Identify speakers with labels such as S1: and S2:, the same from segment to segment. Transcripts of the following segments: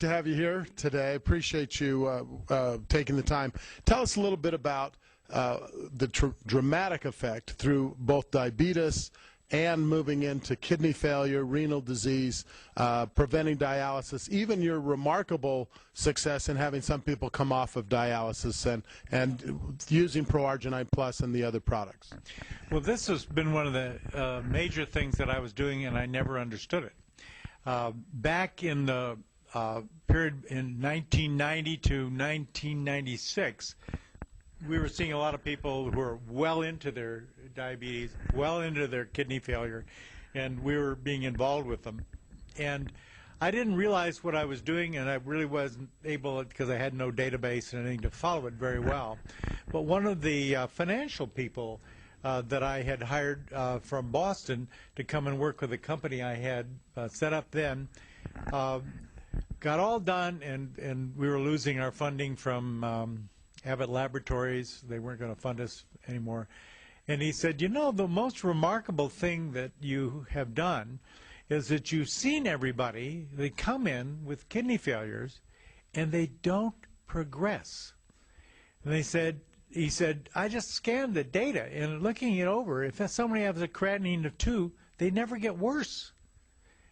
S1: to have you here today. Appreciate you taking the time. Tell us a little bit about the dramatic effect through both diabetes and moving into kidney failure, renal disease, preventing dialysis, even your remarkable success in having some people come off of dialysis and using ProArgi-9 Plus and the other products.
S2: Well, this has been one of the major things that I was doing, and I never understood it. Back in the period in 1990 to 1996, we were seeing a lot of people who were well into their diabetes, well into their kidney failure, and we were being involved with them. And I didn't realize what I was doing, and I really wasn't able, because I had no database and anything to follow it very well. But one of the financial people that I had hired from Boston to come and work with a company I had set up then got all done, and we were losing our funding from Abbott Laboratories. They weren't going to fund us anymore. And he said, you know, the most remarkable thing that you have done is that you've seen everybody, they come in with kidney failures and they don't progress. And he said, I just scanned the data and looking it over, if somebody has a creatinine of 2, they never get worse.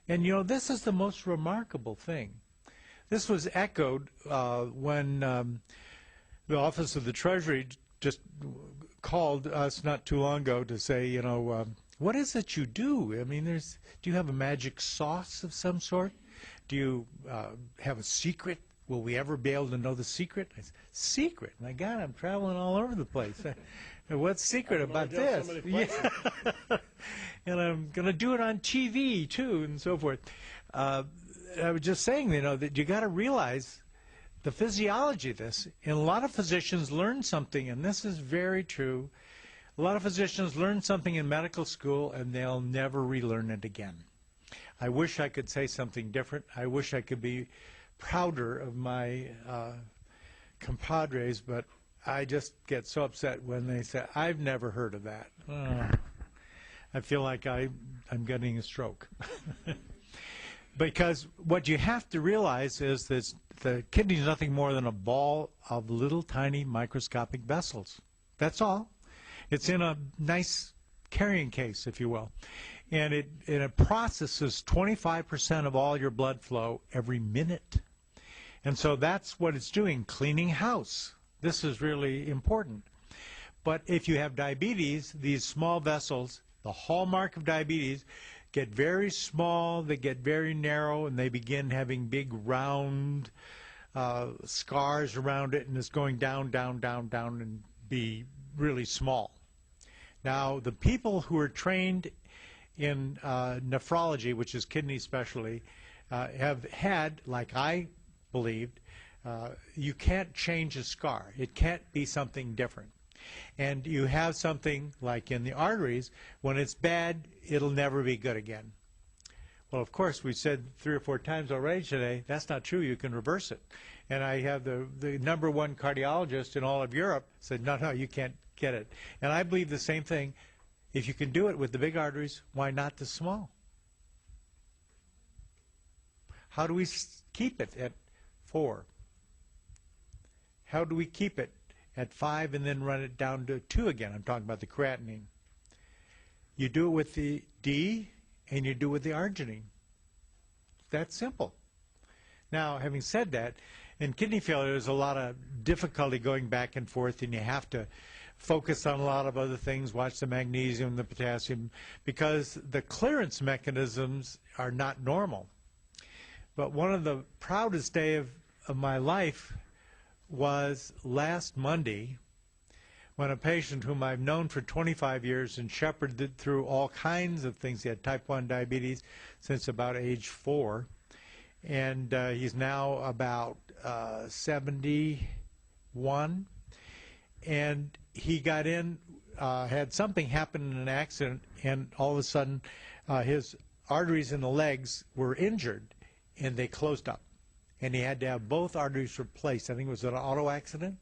S2: And you know, this is the most remarkable thing. This was echoed when the Office of the Treasury just called us not too long ago to say, you know, what is it you do? I mean, do you have a magic sauce of some sort? Do you have a secret? Will we ever be able to know the secret? I said, secret? My God, I'm traveling all over the place. What's secret about this? Yeah. And I'm going to do it on TV, too, and so forth. I was just saying, you know, that you got to realize the physiology of this. And a lot of physicians learn something, and this is very true. A lot of physicians learn something in medical school, and they'll never relearn it again. I wish I could say something different. I wish I could be prouder of my compadres, but I just get so upset when they say, I've never heard of that. I feel like I'm getting a stroke. Because what you have to realize is that the kidney is nothing more than a ball of little tiny microscopic vessels. That's all. It's in a nice carrying case, if you will. And it processes 25% of all your blood flow every minute. And so that's what it's doing, cleaning house. This is really important. But if you have diabetes, these small vessels, the hallmark of diabetes, get very small, they get very narrow, and they begin having big round scars around it, and it's going down, down, down, down, and be really small. Now, the people who are trained in nephrology, which is kidney specialty, have had, like I believed, you can't change a scar. It can't be something different. And you have something like in the arteries, when it's bad, it'll never be good again. Well, of course, we said 3 or 4 times already today, that's not true. You can reverse it. And I have the #1 cardiologist in all of Europe said, no, you can't get it. And I believe the same thing. If you can do it with the big arteries, why not the small? How do we keep it at 4? How do we keep it at 5 and then run it down to 2 again? I'm talking about the creatinine. You do it with the D and you do it with the arginine. That's simple. Now, having said that, in kidney failure, there's a lot of difficulty going back and forth, and you have to focus on a lot of other things, watch the magnesium, the potassium, because the clearance mechanisms are not normal. But one of the proudest days of my life was last Monday, when a patient whom I've known for 25 years and shepherded through all kinds of things, he had type 1 diabetes since about age 4, and he's now about 71, and he got in, had something happen in an accident, and all of a sudden his arteries in the legs were injured, and they closed up. And he had to have both arteries replaced. I think it was an auto accident.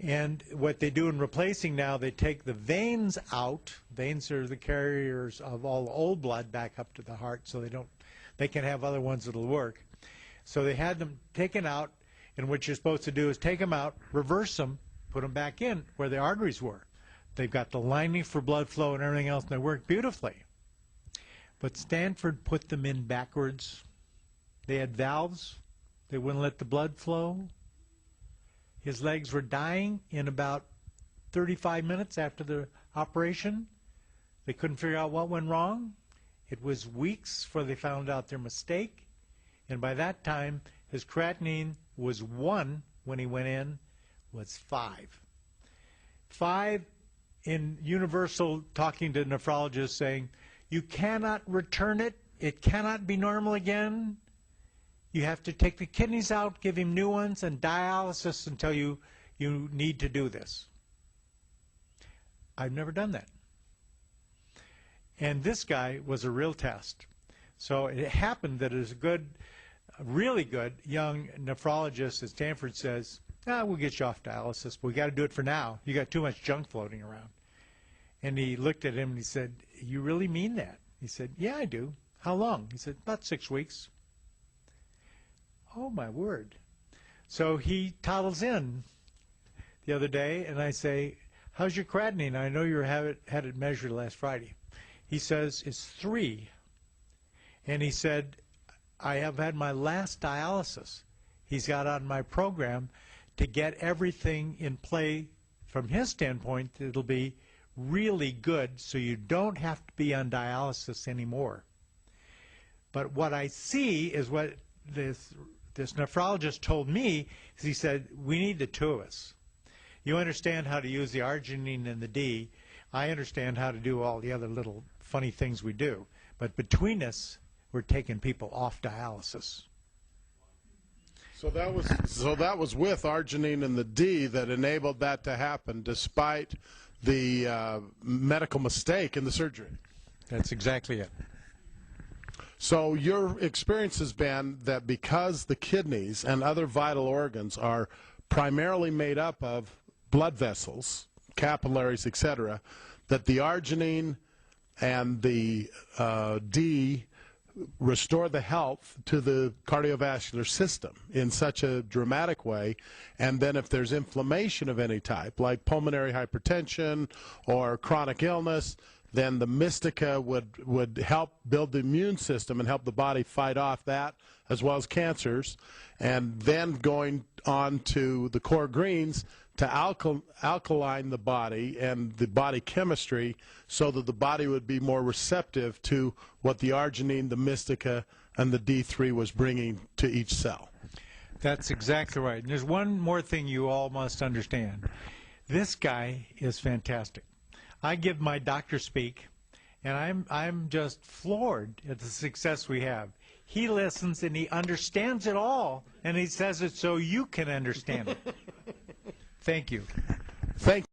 S2: And what they do in replacing now, they take the veins out. Veins are the carriers of all the old blood back up to the heart, so they can have other ones that'll work. So they had them taken out, and what you're supposed to do is take them out, reverse them, put them back in where the arteries were. They've got the lining for blood flow and everything else, and they work beautifully. But Stanford put them in backwards. They had valves. They wouldn't let the blood flow. His legs were dying in about 35 minutes after the operation. They couldn't figure out what went wrong. It was weeks before they found out their mistake. And by that time, his creatinine was 1 when he went in, was 5. 5 in universal, talking to nephrologists, saying, you cannot return it. It cannot be normal again. You have to take the kidneys out, give him new ones, and dialysis until you need to do this. I've never done that. And this guy was a real test. So it happened that as a good, really good young nephrologist at Stanford says, we'll get you off dialysis, but we got to do it for now. You got too much junk floating around. And he looked at him and he said, you really mean that? He said, yeah, I do. How long? He said, about 6 weeks. Oh, my word. So he toddles in the other day, and I say, how's your creatinine? I know you had it measured last Friday. He says, it's 3. And he said, I have had my last dialysis. He's got on my program to get everything in play from his standpoint. It'll be really good so you don't have to be on dialysis anymore. But what I see is what this nephrologist told me is he said, we need the two of us. You understand how to use the arginine and the D. I understand how to do all the other little funny things we do. But between us, we're taking people off dialysis.
S1: So that was with arginine and the D that enabled that to happen, despite the medical mistake in the surgery.
S2: That's exactly it.
S1: So your experience has been that because the kidneys and other vital organs are primarily made up of blood vessels, capillaries, etc., that the arginine and the D restore the health to the cardiovascular system in such a dramatic way. And then if there's inflammation of any type, like pulmonary hypertension or chronic illness, then the Mistica would help build the immune system and help the body fight off that, as well as cancers. And then going on to the core greens to alkaline the body and the body chemistry so that the body would be more receptive to what the arginine, the Mistica, and the D3 was bringing to each cell.
S2: That's exactly right. And there's one more thing you all must understand. This guy is fantastic. I give my doctor speak, and I'm just floored at the success we have. He listens and he understands it all, and he says it so you can understand it. Thank you.
S1: Thank you.